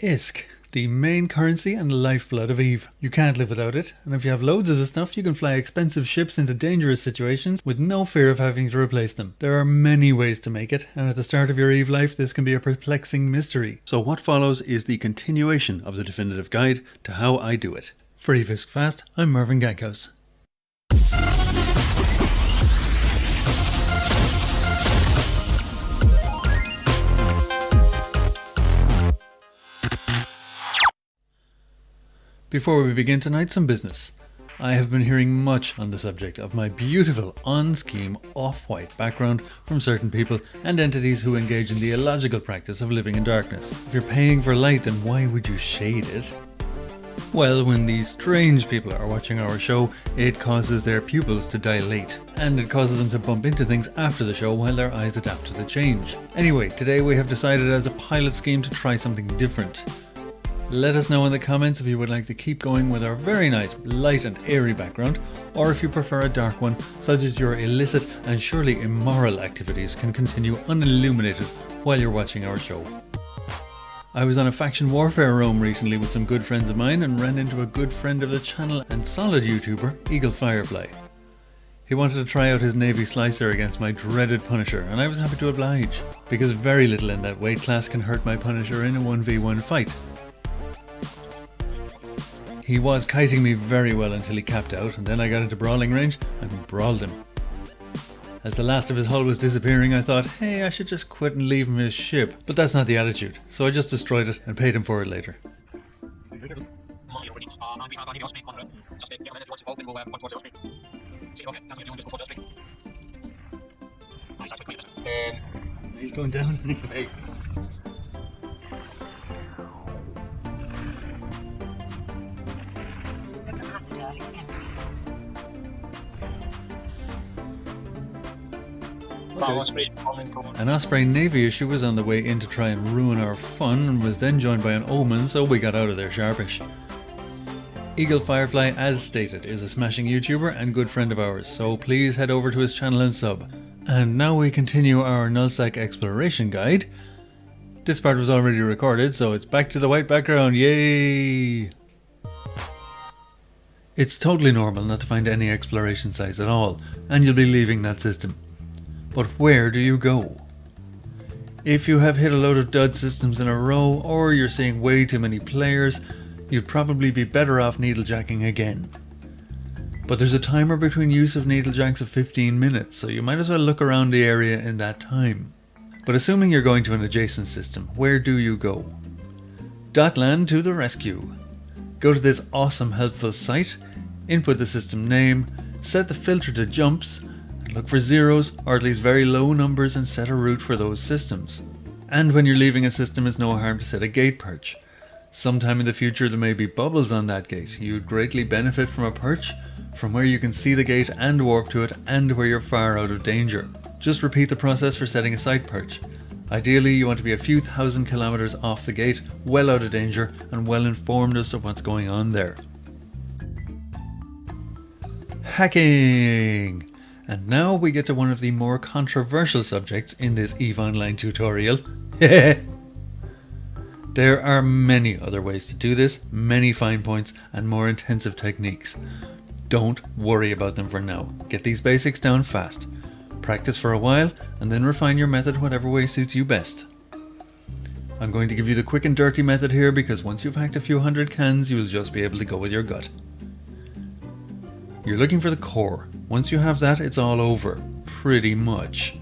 ISK, the main currency and lifeblood of EVE. You can't live without it, and if you have loads of the stuff, you can fly expensive ships into dangerous situations with no fear of having to replace them. There are many ways to make it, and at the start of your EVE life, this can be a perplexing mystery. So what follows is the continuation of the definitive guide to how I do it. For EVE ISK Fast, I'm MARVIN GANKHOUSE. Before we begin tonight, some business. I have been hearing much on the subject of my beautiful on-scheme off-white background from certain people and entities who engage in the illogical practice of living in darkness. If you're paying for light, then why would you shade it? Well, when these strange people are watching our show, it causes their pupils to dilate, and it causes them to bump into things after the show while their eyes adapt to the change. Anyway, today we have decided as a pilot scheme to try something different. Let us know in the comments if you would like to keep going with our very nice light and airy background, or if you prefer a dark one, such that your illicit and surely immoral activities can continue unilluminated while you're watching our show. I was on a faction warfare roam recently with some good friends of mine and ran into a good friend of the channel and solid YouTuber, Eagle Firefly. He wanted to try out his Navy Slicer against my dreaded Punisher, and I was happy to oblige, because very little in that weight class can hurt my Punisher in a 1v1 fight. He was kiting me very well until he capped out, and then I got into brawling range and brawled him. As the last of his hull was disappearing, I thought, hey, I should just quit and leave him his ship. But that's not the attitude, so I just destroyed it and paid him for it later. He's going down anyway. Okay. An Osprey Navy issue was on the way in to try and ruin our fun and was then joined by an Omen, so we got out of there sharpish. Eagle Firefly, as stated, is a smashing YouTuber and good friend of ours, so please head over to his channel and sub. And now we continue our nullsec exploration guide. This part was already recorded, so it's back to the white background, yay! It's totally normal not to find any exploration sites at all, and you'll be leaving that system. But where do you go? If you have hit a load of dud systems in a row, or you're seeing way too many players, you'd probably be better off needlejacking again. But there's a timer between use of needlejacks of 15 minutes, so you might as well look around the area in that time. But assuming you're going to an adjacent system, where do you go? Dotland to the rescue. Go to this awesome helpful site, input the system name, set the filter to jumps, look for zeros, or at least very low numbers, and set a route for those systems. And when you're leaving a system, it's no harm to set a gate perch. Sometime in the future there may be bubbles on that gate. You'd greatly benefit from a perch, from where you can see the gate and warp to it, and where you're far out of danger. Just repeat the process for setting a site perch. Ideally you want to be a few thousand kilometers off the gate, well out of danger, and well informed as to what's going on there. Hacking! And now we get to one of the more controversial subjects in this EVE Online tutorial. There are many other ways to do this, many fine points and more intensive techniques. Don't worry about them for now. Get these basics down fast. Practice for a while and then refine your method whatever way suits you best. I'm going to give you the quick and dirty method here because once you've hacked a few hundred cans, you'll just be able to go with your gut. You're looking for the core. Once you have that, it's all over. Pretty much.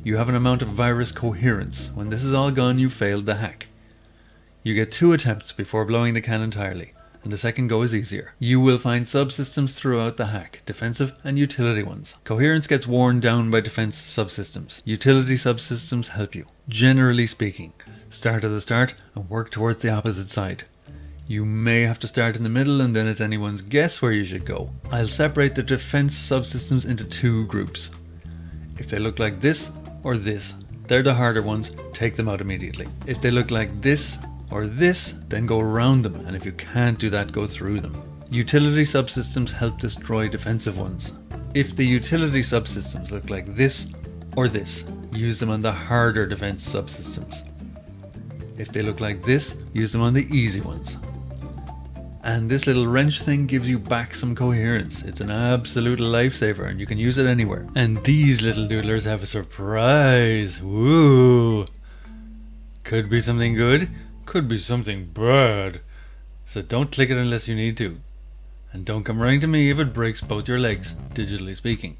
You have an amount of virus coherence. When this is all gone, you failed the hack. You get 2 attempts before blowing the can entirely, and the second go is easier. You will find subsystems throughout the hack, defensive and utility ones. Coherence gets worn down by defense subsystems. Utility subsystems help you. Generally speaking, start at the start and work towards the opposite side. You may have to start in the middle and then it's anyone's guess where you should go. I'll separate the defense subsystems into 2 groups. If they look like this or this, they're the harder ones, take them out immediately. If they look like this or this, then go around them, and if you can't do that, go through them. Utility subsystems help destroy defensive ones. If the utility subsystems look like this or this, use them on the harder defense subsystems. If they look like this, use them on the easy ones. And this little wrench thing gives you back some coherence. It's an absolute lifesaver and you can use it anywhere. And these little doodlers have a surprise. Woo! Could be something good, could be something bad. So don't click it unless you need to. And don't come running to me if it breaks both your legs, digitally speaking.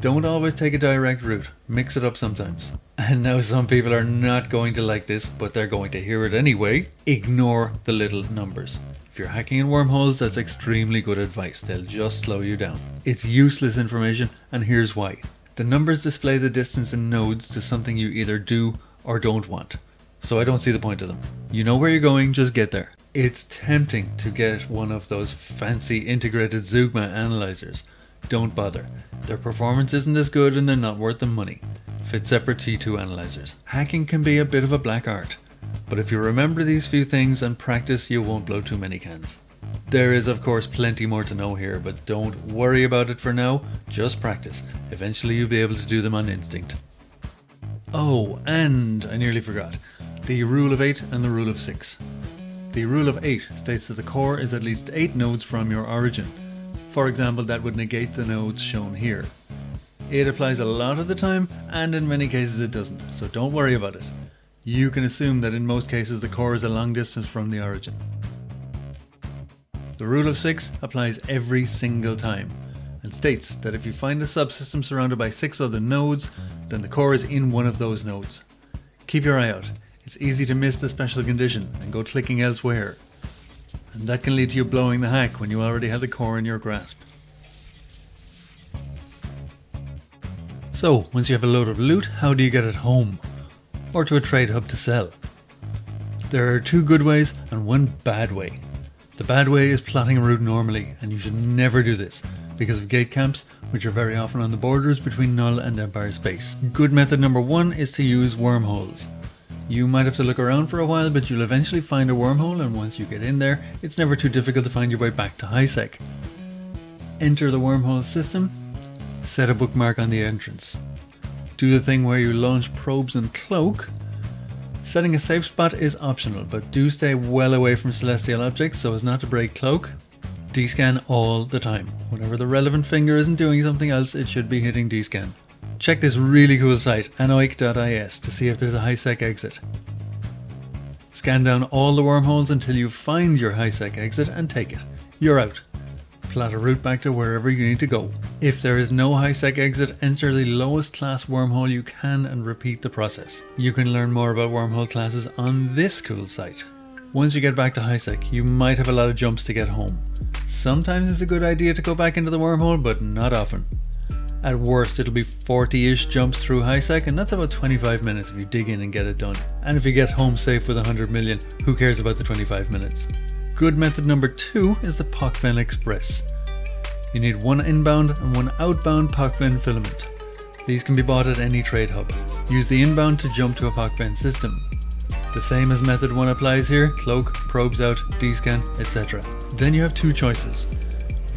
Don't always take a direct route. Mix it up sometimes. And now some people are not going to like this, but they're going to hear it anyway. Ignore the little numbers. If you're hacking in wormholes, that's extremely good advice. They'll just slow you down. It's useless information, and here's why. The numbers display the distance in nodes to something you either do or don't want. So I don't see the point of them. You know where you're going, just get there. It's tempting to get one of those fancy integrated Zugma analyzers. Don't bother. Their performance isn't as good and they're not worth the money. Fit separate T2 analyzers. Hacking can be a bit of a black art, but if you remember these few things and practice, you won't blow too many cans. There is of course plenty more to know here, but don't worry about it for now, just practice. Eventually you'll be able to do them on instinct. Oh, and I nearly forgot. The rule of 8 and the rule of 6. The rule of 8 states that the core is at least 8 nodes from your origin. For example, that would negate the nodes shown here. It applies a lot of the time, and in many cases it doesn't, so don't worry about it. You can assume that in most cases the core is a long distance from the origin. The rule of 6 applies every single time, and states that if you find a subsystem surrounded by 6 other nodes, then the core is in one of those nodes. Keep your eye out. It's easy to miss the special condition and go clicking elsewhere. And that can lead to you blowing the hack when you already have the core in your grasp. So, once you have a load of loot, how do you get it home? Or to a trade hub to sell? There are 2 good ways and 1 bad way. The bad way is plotting a route normally, and you should never do this, because of gate camps, which are very often on the borders between Null and Empire space. Good method number 1 is to use wormholes. You might have to look around for a while, but you'll eventually find a wormhole, and once you get in there, it's never too difficult to find your way back to HiSec. Enter the wormhole system, set a bookmark on the entrance. Do the thing where you launch probes and cloak. Setting a safe spot is optional, but do stay well away from celestial objects so as not to break cloak. D-scan all the time. Whenever the relevant finger isn't doing something else, it should be hitting D-scan. Check this really cool site, anoic.is, to see if there's a HiSec exit. Scan down all the wormholes until you find your HiSec exit and take it. You're out. Plot a route back to wherever you need to go. If there is no HiSec exit, enter the lowest class wormhole you can and repeat the process. You can learn more about wormhole classes on this cool site. Once you get back to HiSec, you might have a lot of jumps to get home. Sometimes it's a good idea to go back into the wormhole, but not often. At worst, it'll be 40-ish jumps through HiSec, and that's about 25 minutes if you dig in and get it done. And if you get home safe with 100 million, who cares about the 25 minutes? Good method number 2 is the POCVEN Express. You need 1 inbound and 1 outbound POCVEN filament. These can be bought at any trade hub. Use the inbound to jump to a POCVEN system. The same as method 1 applies here: cloak, probes out, D-scan, etc. Then you have 2 choices.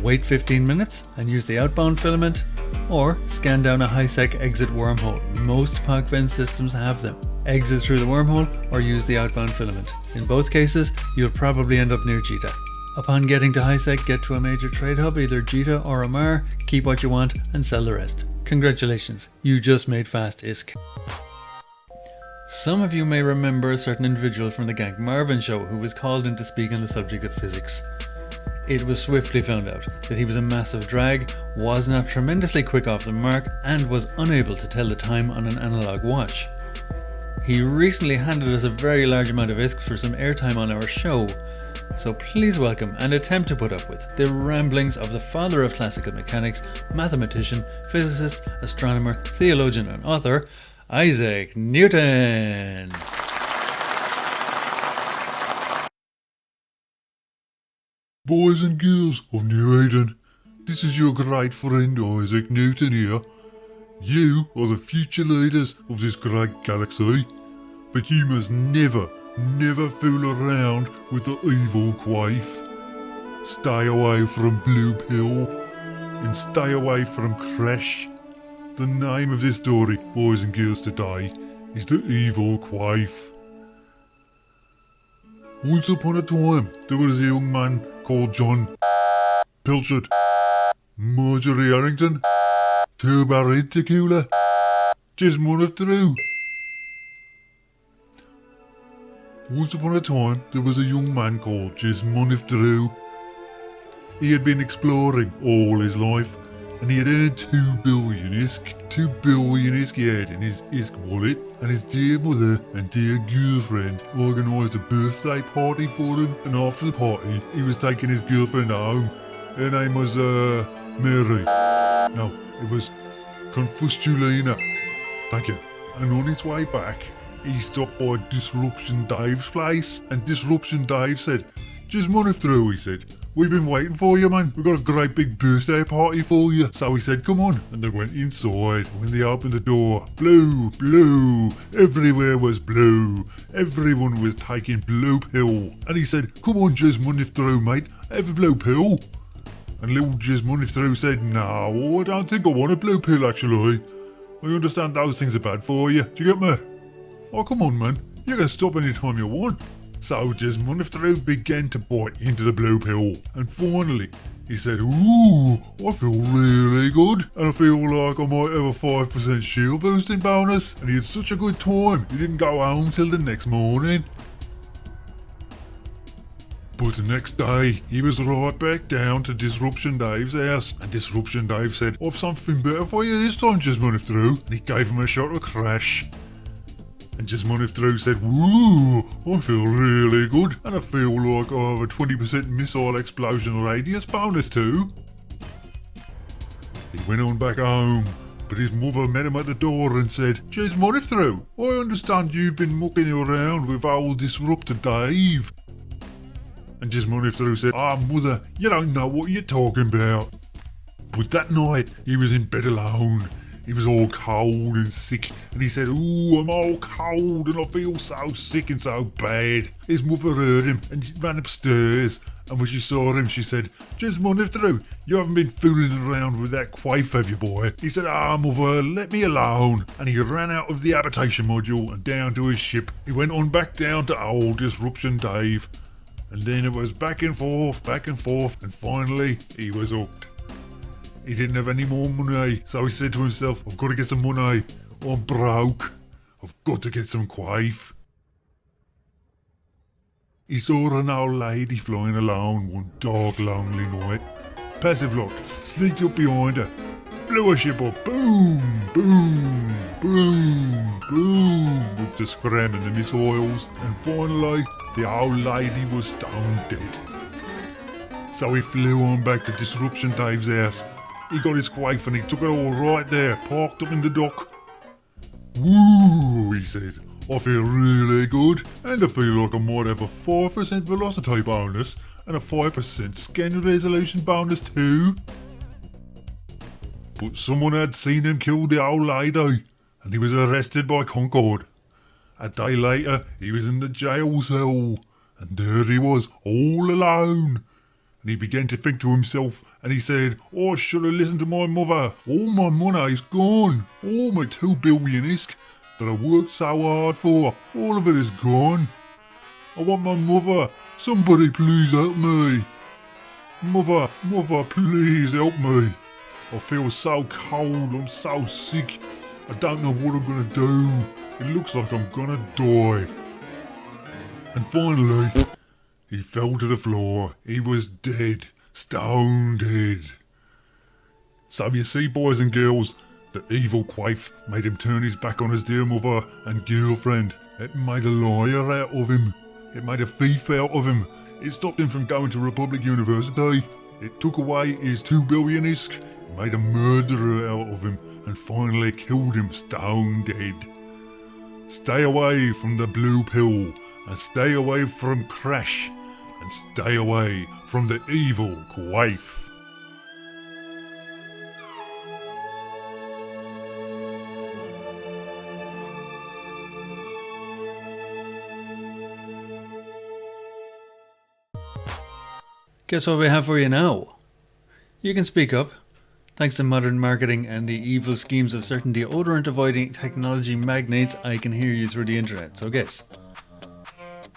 Wait 15 minutes and use the outbound filament, or scan down a HiSec exit wormhole. Most POCVEN systems have them. Exit through the wormhole or use the outbound filament. In both cases, you'll probably end up near Jita. Upon getting to HiSec, get to a major trade hub, either Jita or Amar, keep what you want and sell the rest. Congratulations, you just made fast ISK. Some of you may remember a certain individual from the MARVIN show who was called in to speak on the subject of physics. It was swiftly found out that he was a massive drag, was not tremendously quick off the mark, and was unable to tell the time on an analog watch. He recently handed us a very large amount of ISK for some airtime on our show, so please welcome and attempt to put up with the ramblings of the father of classical mechanics, mathematician, physicist, astronomer, theologian and author, Isaac Newton. Boys and girls of New Eden, this is your great friend Isaac Newton here. You are the future leaders of this great galaxy, but you must never fool around with the evil Quaif. Stay away from Blue Pill, and stay away from Crash. The name of this story, boys and girls, today is the evil Quaif. Once upon a time, there was a young man called John Pilchard, Marjorie Harrington, Turbo Tequila, Jesmonifdrew. Once upon a time, there was a young man called Jesmonifdrew. He had been exploring all his life, and he had earned 2 billion isk he had in his isk wallet, and his dear mother and dear girlfriend organised a birthday party for him, and after the party, he was taking his girlfriend home. Her name was, Mary. No, it was Confustulina. Thank you. And on his way back, he stopped by Disruption Dave's place, and Disruption Dave said, "Jesmonifdrew," he said, "we've been waiting for you, man. We've got a great big birthday party for you." So he said, "Come on." And they went inside. When they opened the door, blue, blue. Everywhere was blue. Everyone was taking blue pill. And he said, "Come on, Jesmonifdrew, mate. Have a blue pill." And little Jesmonifdrew said, "No, I don't think I want a blue pill, actually. I understand those things are bad for you. Do you get me? Oh, come on, man. You can stop any time you want." So Jesmonifdrew began to bite into the blue pill, and finally he said, "Ooh, I feel really good, and I feel like I might have a 5% shield boosting bonus." And he had such a good time, he didn't go home till the next morning. But the next day, he was right back down to Disruption Dave's house, and Disruption Dave said, "I've something better for you this time, Jesmonifdrew," and he gave him a shot of crash. And Jesmonifdrew said, "Woo, I feel really good, and I feel like I have a 20% missile explosion radius bonus too." He went on back home, but his mother met him at the door and said, "Jesmonifdrew, I understand you've been mucking around with old Disruptor Dave." And Jesmonifdrew said, "Ah, mother, you don't know what you're talking about." But that night, he was in bed alone. He was all cold and sick, and he said, "Ooh, I'm all cold and I feel so sick and so bad." His mother heard him and she ran upstairs, and when she saw him, she said, "Jesmonifdrew, you haven't been fooling around with that quaif, have you, boy?" He said, "Ah, mother, let me alone." And he ran out of the habitation module and down to his ship. He went on back down to old Disruption Dave, and then it was back and forth, and finally he was hooked. He didn't have any more money, so he said to himself, "I've got to get some money. I'm broke. I've got to get some quaif." He saw an old lady flying alone one dark, lonely night. Passive lock, sneaked up behind her, blew her ship up, boom, boom, boom, boom, with the scram and the missiles, and finally, the old lady was stone dead. So he flew on back to Disruption Dave's house. He got his quaif and he took it all right there, parked up in the dock. "Woo," he said, "I feel really good, and I feel like I might have a 5% velocity bonus and a 5% scan resolution bonus too." But someone had seen him kill the old lady, and he was arrested by Concord. A day later, he was in the jail cell, and there he was, all alone. And he began to think to himself, and he said, "I should have listened to my mother. All my money's gone. All my 2 billion isk that I worked so hard for, all of it is gone. I want my mother. Somebody please help me. Mother, please help me. I feel so cold, I'm so sick. I don't know what I'm gonna do. It looks like I'm gonna die." And finally, he fell to the floor. He was dead. Stone dead. So you see, boys and girls, the evil quaif made him turn his back on his dear mother and girlfriend. It made a liar out of him. It made a thief out of him. It stopped him from going to Republic University. It took away his 2 billion isk. It made a murderer out of him and finally killed him stone dead. Stay away from the blue pill, and stay away from Crash, and stay away from the evil quaif. Guess what we have for you now? You can speak up. Thanks to modern marketing and the evil schemes of certain deodorant-avoiding technology magnates, I can hear you through the internet, so guess.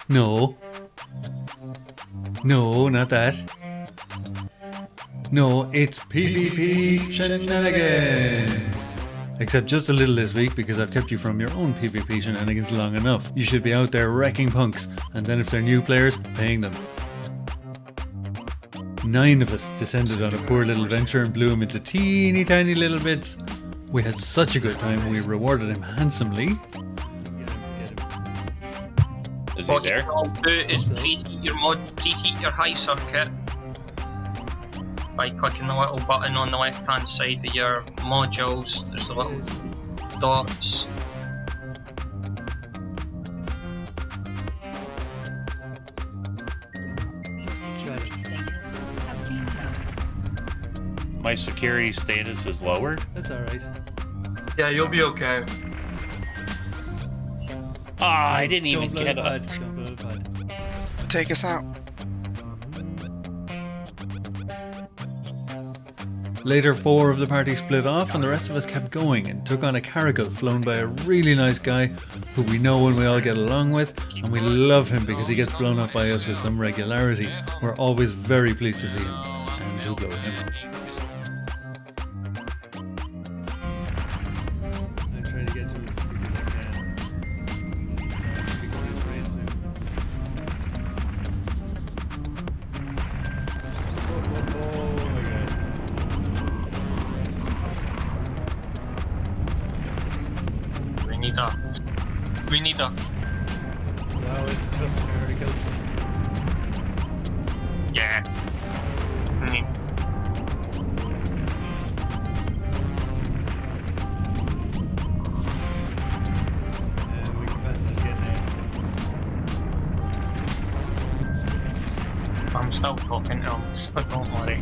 No. No, not that. No, it's PvP shenanigans! Except just a little this week because I've kept you from your own PvP shenanigans long enough. You should be out there wrecking punks, and then if they're new players, paying them. 9 of us descended on a poor little venture and blew him into teeny tiny little bits. We had such a good time, we rewarded him handsomely. Is he there? What you do is preheat your high circuit by clicking the little button on the left hand side of your modules. There's the little dots. My security status is lower? That's alright. Yeah, you'll be okay. Ah, I didn't even get up. Take us out. Later, 4 of the party split off and the rest of us kept going and took on a caracal flown by a really nice guy who we know and we all get along with, and we love him because he gets blown up by us with some regularity. We're always very pleased to see him and to blow him up. I'm trying to get to him as quick as I can. He's going to raid soon. Oh my god. We need a. Wow, it's tough. I already killed him. Yeah. We can pass it again now. I'm still talking to him, so don't worry.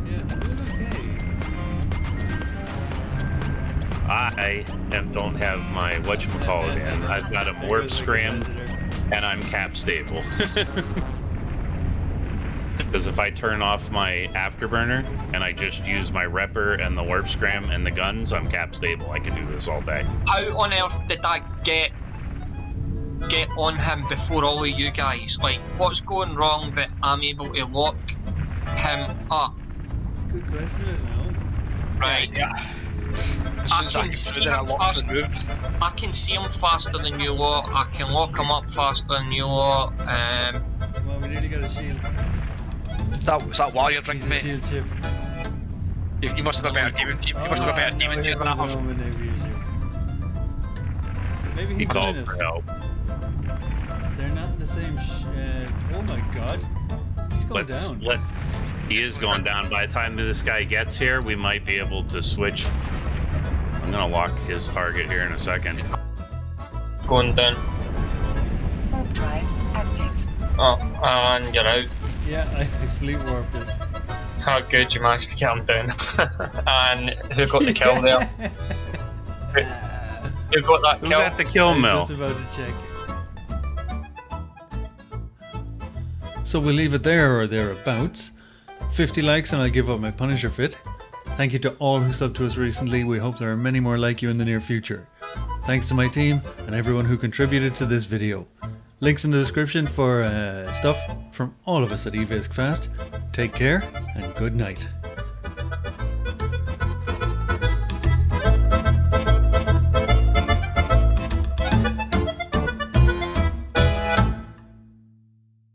Yeah, doing okay. I don't have my whatchamacallit in. I've got him warp scrammed and I'm cap stable. Because if I turn off my afterburner and I just use my repper and the warp scram and the guns, I'm cap stable. I can do this all day. How on earth did I get on him before all of you guys? Like, what's going wrong that I'm able to lock him up? Good question, I don't know. Right. Yeah. As soon as I can see him faster. I can see him faster than you lot. I can lock him up faster than you lot. Come on, we nearly got a shield. Is that why you're drinking, He's a mate? shield ship. You must have a better demon. You must have a better demon tune than I have. Maybe He he's called joined for us. help. They're not in the same oh my god. He's going down. He is going down. By the time this guy gets here, we might be able to switch. I'm gonna lock his target here in a second. Going down. Warp drive active. Oh, and you're out. Yeah, I fleet warped us. How good you managed to get him down. And who got the kill there? Who got that Who's kill? at the kill I'm mill? just about to check. So we'll leave it there or thereabouts. 50 likes and I'll give up my Punisher fit. Thank you to all who subbed to us recently. We hope there are many more like you in the near future. Thanks to my team and everyone who contributed to this video. Links in the description for stuff from all of us at eViscFast. Take care and good night.